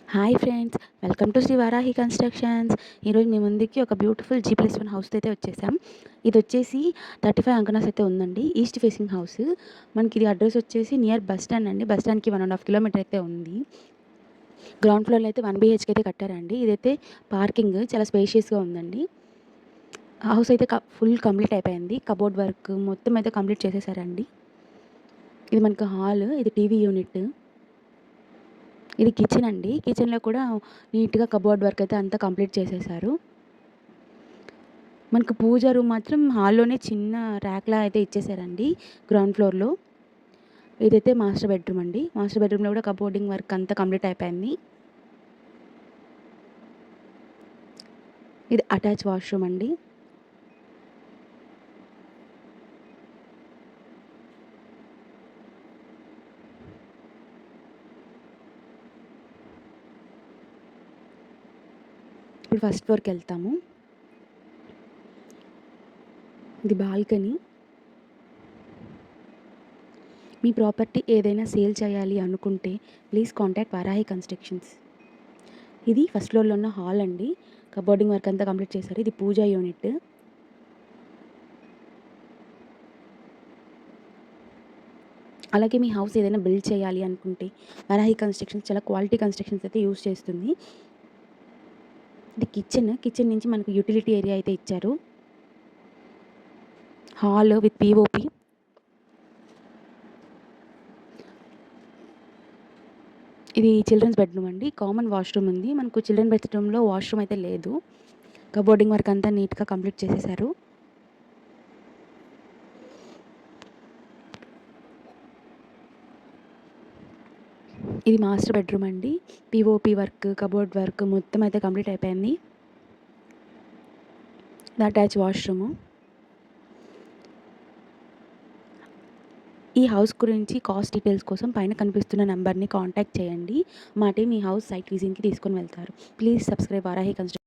Hi friends, welcome to Sri Varahi constructions. ఈరోజు మీ ముందుకి ఒక బ్యూటిఫుల్ G+1 హౌస్ అయితే వచ్చేసాం. ఇది వచ్చేసి 35 అంకణాస్ అయితే ఉందండి. East facing house. మనకి ఇది అడ్రస్ వచ్చేసి నియర్ బస్ స్టాండ్ అండి. బస్ స్టాండ్కి 1.5 కిలోమీటర్ అయితే ఉంది. గ్రౌండ్ ఫ్లోర్లో అయితే 1 BHK అయితే కట్టారండి. ఇదైతే పార్కింగ్ చాలా స్పేషియస్గా ఉందండి. హౌస్ అయితే ఫుల్ కంప్లీట్ అయిపోయింది. కబోర్డ్ వర్క్ మొత్తం అయితే కంప్లీట్ చేసేసారండి. ఇది మనకు హాల్, ఇది టీవీ యూనిట్, ఇది కిచెన్ అండి. కిచెన్లో కూడా నీట్గా కబోర్డ్ వర్క్ అయితే అంతా కంప్లీట్ చేసేసారు. మనకు పూజ రూమ్ మాత్రం హాల్లోనే చిన్న ర్యాక్లా అయితే ఇచ్చేసారండి గ్రౌండ్ ఫ్లోర్లో. ఇదైతే మాస్టర్ బెడ్రూమ్ అండి. మాస్టర్ బెడ్రూమ్లో కూడా కబోర్డింగ్ వర్క్ అంతా కంప్లీట్ అయిపోయింది. ఇది అటాచ్ వాష్రూమ్ అండి. ఇప్పుడు ఫస్ట్ ఫ్లోర్కి వెళ్తాము. ఇది బాల్కనీ. మీ ప్రాపర్టీ ఏదైనా సేల్ చేయాలి అనుకుంటే ప్లీజ్ కాంటాక్ట్ వారాహి కన్స్ట్రక్షన్స్. ఇది ఫస్ట్ ఫ్లోర్లో ఉన్న హాల్ అండి. కబోర్డింగ్ వర్క్ అంతా కంప్లీట్ చేశారు. ఇది పూజా యూనిట్. అలాగే మీ హౌస్ ఏదైనా బిల్డ్ చేయాలి అనుకుంటే వారాహి కన్స్ట్రక్షన్స్ చాలా క్వాలిటీ కన్స్ట్రక్షన్స్ అయితే యూస్ చేస్తుంది. ఇది కిచెన్ నుంచి మనకు యూటిలిటీ ఏరియా అయితే ఇచ్చారు. Hall with POP. ఇది చిల్డ్రన్స్ బెడ్రూమ్ అండి. కామన్ వాష్రూమ్ ఉంది. మనకు చిల్డ్రన్ బెడ్రూమ్లో వాష్రూమ్ అయితే లేదు. కబోర్డింగ్ వర్క్ అంతా నీట్గా కంప్లీట్ చేసేసారు. ఇది మాస్టర్ బెడ్రూమ్ అండి. పిఓపి వర్క్, కబోర్డ్ వర్క్ మొత్తం అయితే కంప్లీట్ అయిపోయింది. ఇది అటాచ్ వాష్రూము. ఈ హౌస్ గురించి కాస్ట్ డీటెయిల్స్ కోసం పైన కనిపిస్తున్న నెంబర్ని కాంటాక్ట్ చేయండి. మా టీమ్ ఈ హౌస్ సైట్ విజిట్కి తీసుకొని వెళ్తారు. Please subscribe Varahi construction.